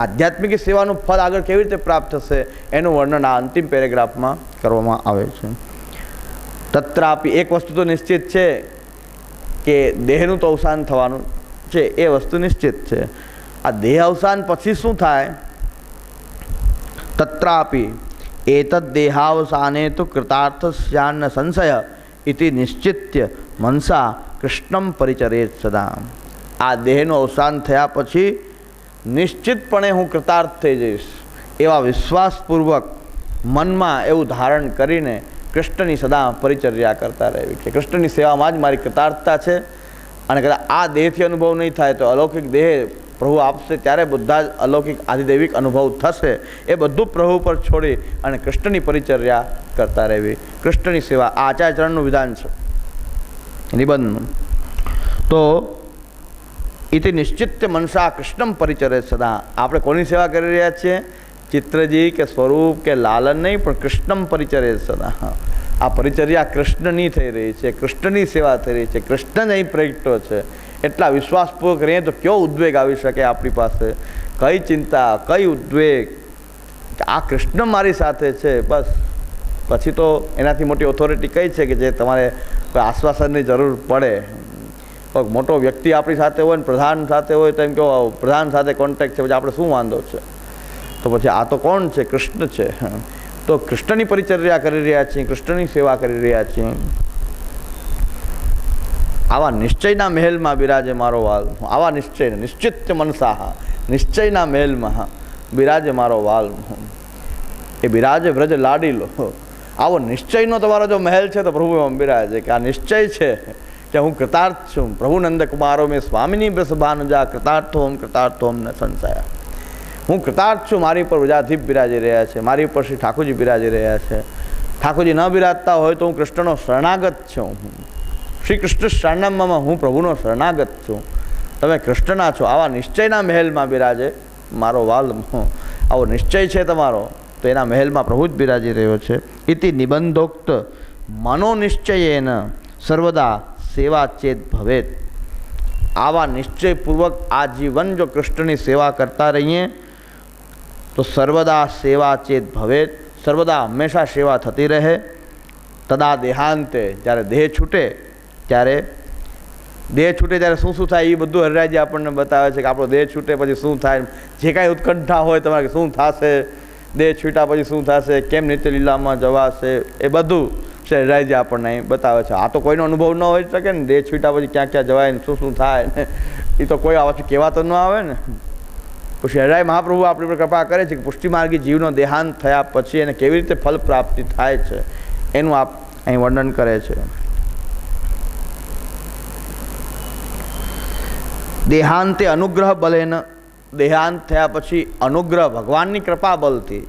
આધ્યાત્મિક સેવાનું ફળ આગળ કેવી રીતે પ્રાપ્ત થશે એનું વર્ણન આ અંતિમ પેરેગ્રાફમાં કરવામાં આવે છે. તત્રાપી એક વસ્તુ તો નિશ્ચિત છે કે દેહનું તો અવસાન થવાનું છે, એ વસ્તુ નિશ્ચિત છે. આ દેહ અવસાન પછી શું થાય? તત્રાપી એતદ દેહાવસાને તો કૃતાર્થસ્યાન્ન સંશય ઇતિ નિશ્ચિત્ય મનસા કૃષ્ણમ પરિચરેત સદા. આ દેહનું અવસાન થયા પછી નિશ્ચિતપણે હું કૃતાર્થ થઈ જઈશ એવા વિશ્વાસપૂર્વક મનમાં એવું ધારણ કરીને કૃષ્ણની સદા પરિચર્યા કરતા રહેવી છે. કૃષ્ણની સેવામાં જ મારી કૃતાર્થતા છે. અને કદાચ આ દેહથી અનુભવ નહીં થાય તો અલૌકિક દેહ પ્રભુ આપશે ત્યારે બધા જ અલૌકિક આધિદૈવિક અનુભવ થશે. એ બધું પ્રભુ પર છોડી અને કૃષ્ણની પરિચર્યા કરતા રહેવી, કૃષ્ણની સેવા. આ આચાર્યચરણનું વિધાન છે નિબંધનું. તો ઇતિ નિશ્ચિત્ય મનસા કૃષ્ણમ પરિચરે સદા. આપણે કોની સેવા કરી રહ્યા છીએ? ચિત્રજી કે સ્વરૂપ કે લાલન નહીં, પણ કૃષ્ણમ પરિચરે સદા. આ પરિચર્યા કૃષ્ણની થઈ રહી છે, કૃષ્ણની સેવા થઈ રહી છે, કૃષ્ણ જ અહીં પ્રગટો છે. એટલા વિશ્વાસપૂર્વક રહીએ તો કયો ઉદ્વેગ આવી શકે આપણી પાસે? કઈ ચિંતા, કઈ ઉદ્વેગ? આ કૃષ્ણ મારી સાથે છે, બસ. પછી તો એનાથી મોટી ઓથોરિટી કઈ છે કે જે તમારે કોઈ આશ્વાસનની જરૂર પડે? કોઈ મોટો વ્યક્તિ આપણી સાથે હોય ને પ્રધાન સાથે હોય તો એમ કહો પ્રધાન સાથે કોન્ટેક્ટ છે, પછી આપણે શું વાંધો છે? તો પછી આ તો કોણ છે? કૃષ્ણ છે. તો કૃષ્ણની પરિચર્યા કરી રહ્યા છીએ, કૃષ્ણની સેવા કરી રહ્યા છીએ. આવા નિશ્ચયના મહેલમાં બિરાજે મારો વાલ. આવા નિશ્ચય નિશ્ચિત્ય મનસા, નિશ્ચયના મહેલમાં બિરાજે મારો વાલ. એ બિરાજે વ્રજ લાડીલો. આવો નિશ્ચયનો તમારો જો મહેલ છે તો પ્રભુ એમ બિરાજે કે આ નિશ્ચય છે કે હું કૃતાર્થ છું. પ્રભુ નંદકુમારો મેં સ્વામિની બ્રસભાનુજા કૃતાર્થોમ કૃતાર્થોમ ન સંશયા. હું કૃતાર્થ છું. મારી ઉપર વ્રજાધીપ બિરાજી રહ્યા છે, મારી ઉપર શ્રી ઠાકોરજી બિરાજી રહ્યા છે. ઠાકોરજી ન બિરાજતા હોય તો હું કૃષ્ણનો શરણાગત છું. શ્રી કૃષ્ણ શરણમમાં હું પ્રભુનો શરણાગત છું. તમે કૃષ્ણના છો. આવા નિશ્ચયના મહેલમાં બિરાજે મારો વાલ. આવો નિશ્ચય છે તમારો તો એના મહેલમાં પ્રભુ જ બિરાજી રહ્યો છે. ઇતિ નિબંધોક્ત મનોનિશ્ચયેન સર્વદા સેવા ચેત ભવેત. આવા નિશ્ચયપૂર્વક આ જીવન જો કૃષ્ણની સેવા કરતા રહીએ તો સર્વદા સેવા ચેત ભવેત. સર્વદા હંમેશા સેવા થતી રહે. તદા દેહાંતે, જ્યારે દેહ છૂટે ત્યારે શું શું થાય એ બધું હરિરાયજી આપણને બતાવે છે કે આપણો દેહ છૂટે પછી શું થાય. જે કાંઈ ઉત્કંઠા હોય તમારે શું થશે, દેહ છૂટ્યા પછી શું થશે, કેમ નિત્ય લીલામાં જવાશે, એ બધું હરિરાયજી આપણને અહીં બતાવે છે. આ તો કોઈનો અનુભવ ન હોઈ શકે ને, દેહ છૂટ્યા પછી ક્યાં ક્યાં જવાય ને શું શું થાય ને, એ તો કોઈ આવાથી કહેવા તો ન આવે ને. પછી હરિરાય મહાપ્રભુ આપણી પર કૃપા કરે છે કે પુષ્ટિમાર્ગી જીવનો દેહાંત થયા પછી એને કેવી રીતે ફલ પ્રાપ્તિ થાય છે એનું આપ અહીં વર્ણન કરે છે. દેહાંતે અનુગ્રહ બલેન. દેહાંત થયા પછી અનુગ્રહ ભગવાનની કૃપા બલથી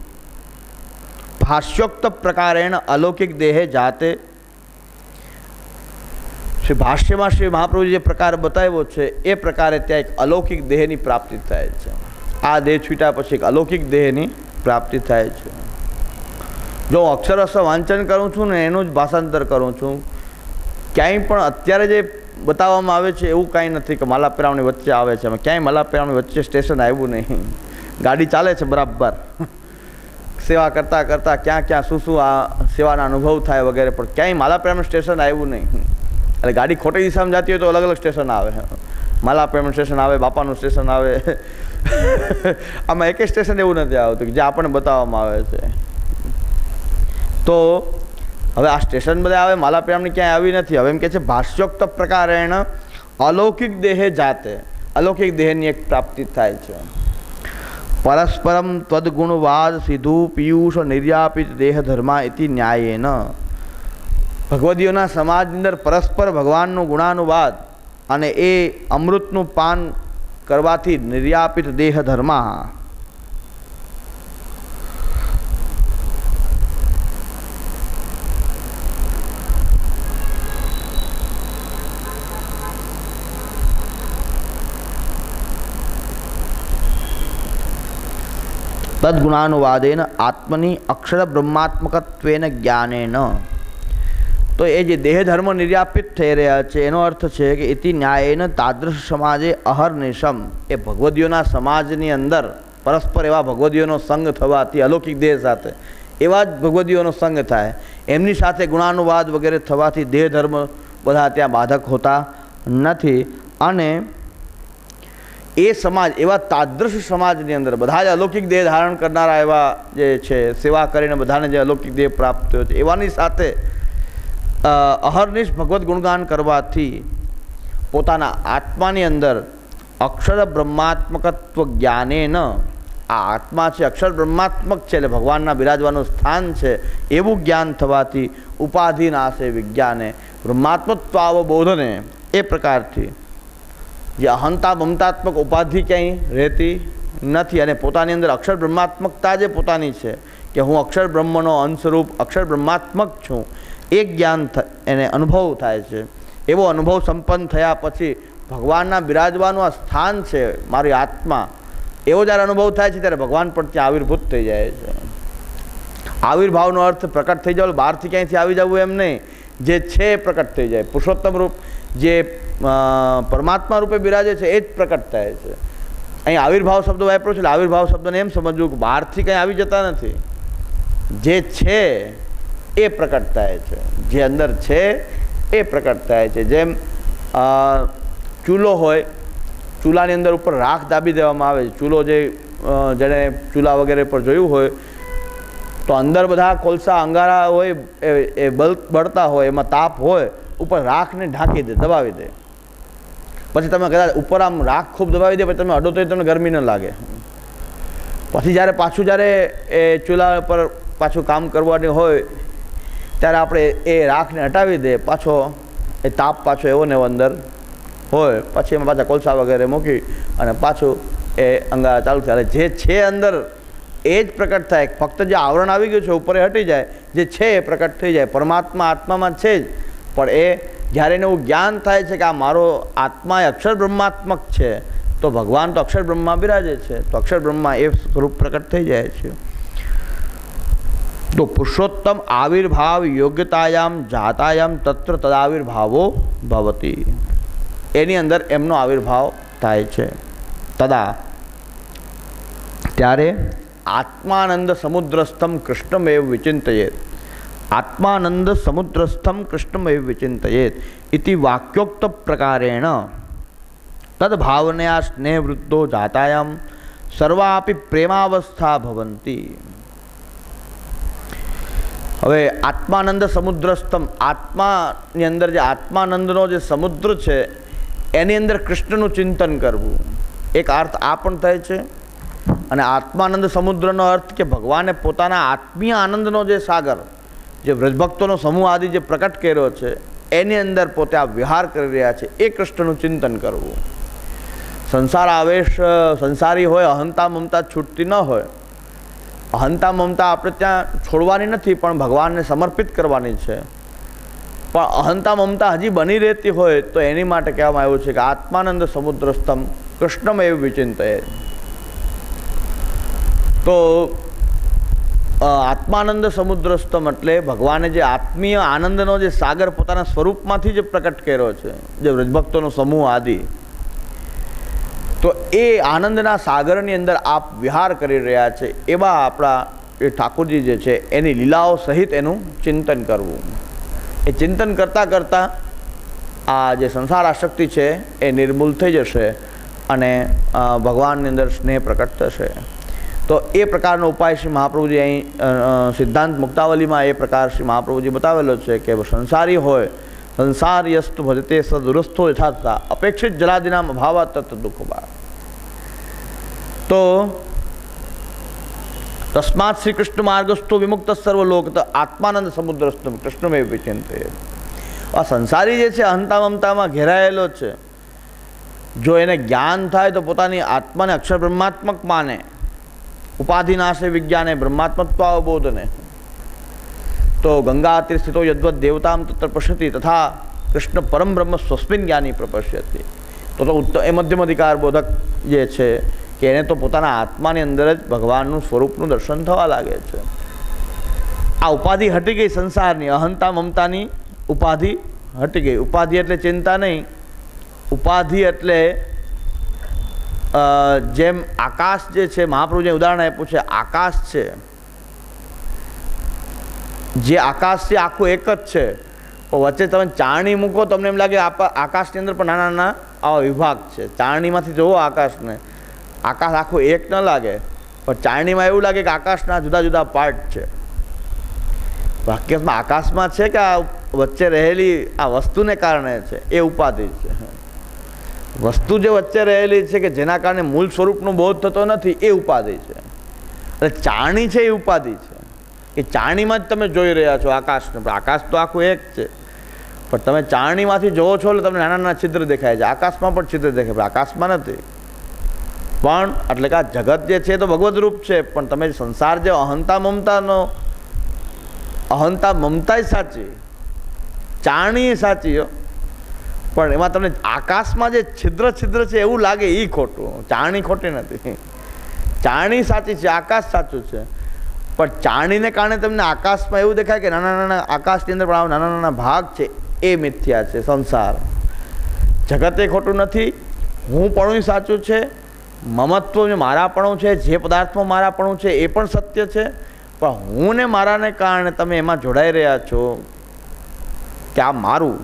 ભાષ્યોક્ત પ્રકારેણ અલૌકિક દેહે જાતે. શ્રી ભાષ્યમાં શ્રી મહાપ્રભુજી જે પ્રકાર બતાવ્યો છે એ પ્રકારે ત્યાં એક અલૌકિક દેહની પ્રાપ્તિ થાય છે. આ દેહ છૂટ્યા પછી એક અલૌકિક દેહની પ્રાપ્તિ થાય છે. જો અક્ષરશ વાંચન કરું છું ને એનું જ ભાષાંતર કરું છું, ક્યાંય પણ અત્યારે જે બતાવવામાં આવે છે એવું કાંઈ નથી કે માલાપેરામની વચ્ચે આવે છે. ક્યાંય માલાપેરામની વચ્ચે સ્ટેશન આવ્યું નહીં. ગાડી ચાલે છે બરાબર, સેવા કરતાં કરતાં ક્યાં ક્યાં શું શું આ સેવાના અનુભવ થાય વગેરે, પણ ક્યાંય માલાપેરામનું સ્ટેશન આવ્યું નહીં. એટલે ગાડી ખોટી દિશામાં જતી હોય તો અલગ અલગ સ્ટેશન આવે. માલાપેરામનું સ્ટેશન આવે, બાપાનું સ્ટેશન આવે. આમાં એક સ્ટેશન એવું નથી આવતું કે જે આપણને બતાવવામાં આવે છે. તો હવે આ સ્ટેશન બધા આવે, માલાપ્રામની ક્યાંય આવી નથી. હવે એમ કહે છે ભાષ્યોક્ત પ્રકારેણ અલૌકિક દેહે જાતે. અલૌકિક દેહની એક પ્રાપ્તિ થાય છે. પરસ્પરમ ત્વદગુણવાદ સિધુ પિયુષ નિર્યાપિત દેહ ધર્મા ઇતિ ન્યાયેન. ભગવદીઓના સમાજની અંદર પરસ્પર ભગવાનનો ગુણાનુવાદ અને એ અમૃતનું પાન કરવાથી નિર્યાપિત દેહ ધર્મા. તદ્ગુણાનુવાદેન આત્મની અક્ષર બ્રહ્માત્મકત્વેન જ્ઞાનેન. તો એ જે દેહ ધર્મ નિર્યાપિત થઈ રહ્યા છે એનો અર્થ છે કે ઇતિ ન્યાયેન તાદૃશ સમાજે અહર્નિશમ. એ ભગવદીઓના સમાજની અંદર પરસ્પર એવા ભગવદીઓનો સંગ થવાથી અલૌકિક દેહ સાથે એવા જ ભગવદીઓનો સંગ થાય, એમની સાથે ગુણાનુવાદ વગેરે થવાથી દેહ ધર્મ બધા ત્યાં બાધક હોતા નથી. અને એ સમાજ એવા તાદૃશ સમાજની અંદર બધા જ અલૌકિક દેહ ધારણ કરનારા એવા જે છે, સેવા કરીને બધાને જે અલૌકિક દેહ પ્રાપ્ત થયો છે, એવાની સાથે અહર્નિશ ભગવદ્ ગુણગાન કરવાથી પોતાના આત્માની અંદર અક્ષર બ્રહ્માત્મકત્વ જ્ઞાનેન, આ આત્મા છે અક્ષર બ્રહ્માત્મક છે એટલે ભગવાનના બિરાજવાનું સ્થાન છે એવું જ્ઞાન થવાથી ઉપાધિ નાશે વિજ્ઞાને બ્રહ્માત્મત્વાવબોધને, એ પ્રકારથી જે અહંતા મમતાત્મક ઉપાધિ ક્યાંય રહેતી નથી અને પોતાની અંદર અક્ષર બ્રહ્માત્મકતા જે પોતાની છે કે હું અક્ષર બ્રહ્મનો અંશરૂપ અક્ષર બ્રહ્માત્મક છું, એ જ્ઞાન એને અનુભવ થાય છે. એવો અનુભવ સંપન્ન થયા પછી ભગવાનના બિરાજવાનું આ સ્થાન છે મારી આત્મા, એવો જ્યારે અનુભવ થાય છે ત્યારે ભગવાન પણ ત્યાં આવિર્ભૂત થઈ જાય છે. આવિર્ભાવનો અર્થ પ્રકટ થઈ જવું, બહારથી ક્યાંયથી આવી જવું એમ નહીં, જે છે એ પ્રકટ થઈ જાય. પુરુષોત્તમ રૂપ જે પરમાત્મા રૂપે બિરાજે છે એ જ પ્રકટ થાય છે. અહીં આવિર્ભાવ શબ્દ વાપર્યો છે એટલે આવિર્ભાવ શબ્દને એમ સમજવું કે બહારથી કંઈ આવી જતા નથી, જે છે એ પ્રકટ થાય છે, જે અંદર છે એ પ્રકટ થાય છે. જેમ ચૂલો હોય, ચૂલાની અંદર ઉપર રાખ દાબી દેવામાં આવે છે. ચૂલો જેણે ચૂલા વગેરે પર જોયું હોય તો અંદર બધા કોલસા અંગારા હોય, એ બળતા હોય, એમાં તાપ હોય, ઉપર રાખને ઢાંકી દે, દબાવી દે. પછી તમે કદાચ ઉપર આમ રાખ ખૂબ દબાવી દે, પછી તમે અડો તો તમને ગરમી ન લાગે. પછી જ્યારે પાછું એ ચૂલા પર પાછું કામ કરવાની હોય ત્યારે આપણે એ રાખને હટાવી દે, પાછો એ તાપ પાછો એવો ને એવો અંદર હોય, પછી એમાં પાછા કોલસા વગેરે મૂકી અને પાછું એ અંગારા ચાલુ થાય. જે છે અંદર એ જ પ્રકટ થાય. ફક્ત જે આવરણ આવી ગયું છે ઉપર એ હટી જાય, જે છે એ પ્રકટ થઈ જાય. પરમાત્મા આત્મામાં છે જ, પણ એ જ્યારે એને એવું જ્ઞાન થાય છે કે આ મારો આત્મા એ અક્ષર બ્રહ્માત્મક છે, તો ભગવાન તો અક્ષર બ્રહ્મા બિરાજે છે, તો અક્ષર બ્રહ્મા એ સ્વરૂપ પ્રકટ થઈ જાય છે. તો પુરુષોત્તમ આવિર્ભાવ યોગ્યતાયામ જાતાયામ તત્ર તદાવિર્ભાવો ભવતી, એની અંદર એમનો આવિર્ભાવ થાય છે. તદા ત્યારે આત્માનંદ સમુદ્રસ્થમ કૃષ્ણમેવ વિચિંતયેત, આત્માનંદ સમુદ્રસ્થમ કૃષ્ણમેવ વિચિંતયેત ઇતિ વાક્યોક્ત પ્રકારેણ તદભાવનયા સ્નેહવૃદ્ધો જાતાયામ સર્વાપી પ્રેમાવસ્થા ભવંતી. હવે આત્માનંદ સમુદ્રસ્થમ, આત્માની અંદર જે આત્માનંદનો જે સમુદ્ર છે એની અંદર કૃષ્ણનું ચિંતન કરવું, એક અર્થ આ પણ થાય છે. અને આત્માનંદ સમુદ્રનો અર્થ કે ભગવાને પોતાના આત્મીય આનંદનો જે સાગર, જે વ્રજભક્તોનો સમૂહ આદિ જે પ્રકટ કર્યો છે એની અંદર પોતે આ વિહાર કરી રહ્યા છે, એ કૃષ્ણનું ચિંતન કરવું. સંસાર આવેશ સંસારી હોય, અહંતા મમતા છૂટતી ન હોય. અહંતા મમતા આપણે ત્યાં છોડવાની નથી, પણ ભગવાનને સમર્પિત કરવાની છે. પણ અહંતા મમતા હજી બની રહેતી હોય તો એની માટે કહેવામાં આવ્યું છે કે આત્માનંદ સમુદ્રસ્થમ કૃષ્ણમેવ વિચિંતયેત. તો આત્માનંદ સમુદ્રસ્થમ એટલે ભગવાને જે આત્મીય આનંદનો જે સાગર પોતાના સ્વરૂપમાંથી જે પ્રકટ કર્યો છે, જે વ્રજભક્તોનો સમૂહ આદિ, તો એ આનંદના સાગરની અંદર આપ વિહાર કરી રહ્યા છે. એવા આપણા એ ઠાકોરજી જે છે એની લીલાઓ સહિત એનું ચિંતન કરવું. એ ચિંતન કરતાં કરતાં આ જે સંસાર આસક્તિ છે એ નિર્મૂલ થઈ જશે અને ભગવાનની અંદર સ્નેહ પ્રકટ થશે. તો એ પ્રકારનો ઉપાય શ્રી મહાપ્રભુજી અહીં સિદ્ધાંત મુક્તાવલીમાં એ પ્રકાર શ્રી મહાપ્રભુજી બતાવેલો છે કે સંસારી હોય, સંસાર્યસ્તુ ભજતે સદુરસ્થો યથાર્થતા અપેક્ષિત જલાદિનામ અભાવા તત્ દુઃખબા. તો તસ્માત શ્રી કૃષ્ણ માર્ગસ્થો વિમુક્ત સર્વલોક આત્માનંદ સમુદ્રસ્થ કૃષ્ણમેવ વિચિંતયેત. આ સંસારી જે છે અહંતા મમતામાં ઘેરાયેલો છે, જો એને જ્ઞાન થાય તો પોતાની આત્માને અક્ષર બ્રહ્માત્મક માને, ઉપાધિનાશે વિજ્ઞાને બ્રહ્માત્મત્વ અવબોધને, તો ગંગા તીર સ્થિતો યદ્વત દેવતામ તત્ર પશ્યતિ તથા કૃષ્ણ પરમ બ્રહ્મ સ્વસ્મિન જ્ઞાની પ્રપશ્યતિ. તો એ મધ્યમ અધિકાર બોધક જે છે કે એને તો પોતાના આત્માની અંદર જ ભગવાનનું સ્વરૂપનું દર્શન થવા લાગે છે. આ ઉપાધિ હટી ગઈ સંસારની, અહંતા મમતાની ઉપાધિ હટી ગઈ. ઉપાધિ એટલે ચિંતા નહીં, ઉપાધિ એટલે જેમ આકાશ જે છે, મહાપ્રભુજીએ ઉદાહરણ આપ્યું છે, આકાશ છે, જે આકાશ છે આખું એક જ છે, પણ વચ્ચે તમે ચાળણી મૂકો તમને એમ લાગે આકાશની અંદર પણ નાના નાના આવા વિભાગ છે. ચાળણીમાંથી જુઓ આકાશને, આકાશ આખું એક ન લાગે, પણ ચાળણીમાં એવું લાગે કે આકાશના જુદા જુદા પાર્ટ છે. હકીકતમાં આકાશમાં છે કે આ વચ્ચે રહેલી આ વસ્તુને કારણે છે, એ ઉપાધિ છે. વસ્તુ જે વચ્ચે રહેલી છે કે જેના કારણે મૂળ સ્વરૂપનો બોધ થતો નથી, એ ઉપાધિ છે. એટલે ચાળણી છે એ ઉપાધિ છે. એ ચાળણીમાં જ તમે જોઈ રહ્યા છો આકાશને, પણ આકાશ તો આખું એક છે, પણ તમે ચાળણીમાંથી જોવો છો એટલે તમને નાના નાના છિદ્ર દેખાય છે. આકાશમાં પણ છિદ્ર દેખાય, પણ આકાશમાં નથી. પણ એટલે કે આ જગત જે છે તો ભગવદ રૂપ છે, પણ તમે સંસાર જે અહંતા મમતા સાચી, ચાળણી સાચી, પણ એમાં તમને આકાશમાં જે છિદ્ર છે એવું લાગે એ ખોટું. ચાળણી ખોટી નથી, ચાળણી સાચી છે, આકાશ સાચું છે. પણ ચાળણીને કારણે તમને આકાશમાં એવું દેખાય કે નાના નાના આકાશની અંદર પણ નાના નાના ભાગ છે, એ મિથ્યા છે. સંસાર જગત એ ખોટું નથી, હું પણ સાચું છે, મમત્વ જે મારાપણું છે, જે પદાર્થમાં મારાપણું છે એ પણ સત્ય છે. પણ હું ને મારાને કારણે તમે એમાં જોડાઈ રહ્યા છો કે આ મારું,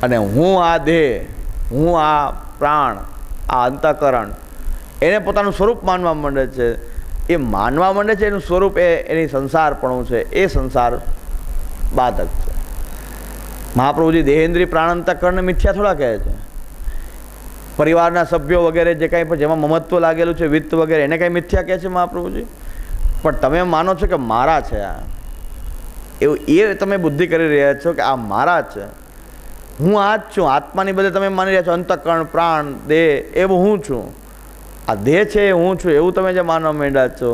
અને હું આ દેહ, હું આ પ્રાણ, આ અંતઃકરણ, એને પોતાનું સ્વરૂપ માનવા માંડે છે. એ માનવા માંડે છે એનું સ્વરૂપ એની સંસારપણું છે, એ સંસાર બાધક છે. મહાપ્રભુજી દેહેન્દ્રિય પ્રાણ અંતઃકરણને મિથ્યા થોડા કહે છે. પરિવારના સભ્યો વગેરે જે કાંઈ પણ જેમાં મમત્વ લાગેલું છે, વિત્ત વગેરે, એને કાંઈ મિથ્યા કહે છે મહાપ્રભુજી? પણ તમે માનો છો કે મારા છે આ, એવું એ તમે બુદ્ધિ કરી રહ્યા છો કે આ મારા છે, હું આ જ છું. આત્માની બદલે તમે માની રહ્યા છો અંતઃકરણ, પ્રાણ, દેહ એવું હું છું. આ દેહ છે એ હું છું એવું તમે જે માનવા માંડ્યા છો,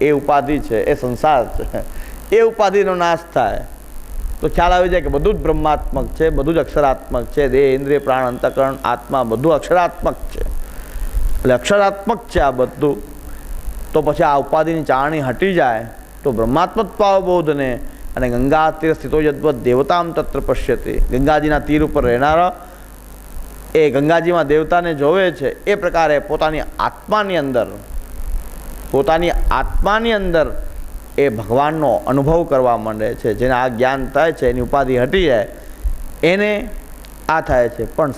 એ ઉપાધિ છે, એ સંસાર છે. એ ઉપાધિનો નાશ થાય તો ખ્યાલ આવી જાય કે બધું જ બ્રહ્માત્મક છે, બધું જ અક્ષરાત્મક છે. દેહ, ઇન્દ્રિય, પ્રાણ, અંતઃકરણ, આત્મા બધું અક્ષરાત્મક છે. એટલે અક્ષરાત્મક છે આ બધું. તો પછી આ ઉપાધિની ચાળણી હટી જાય તો બ્રહ્માત્મત્વાવબોધને અને ગંગા તીર સ્થિતો યદ્વત દેવતામ તત્ર પશ્યતિ, ગંગાજીના તીર ઉપર રહેનારા એ ગંગાજીમાં દેવતાને જોવે છે, એ પ્રકારે પોતાની આત્માની અંદર એ ભગવાનનો અનુભવ કરવા માંડે છે. જેને આ જ્ઞાન થાય છે, એની ઉપાધિ હટી જાય, એને આ થાય છે. પણ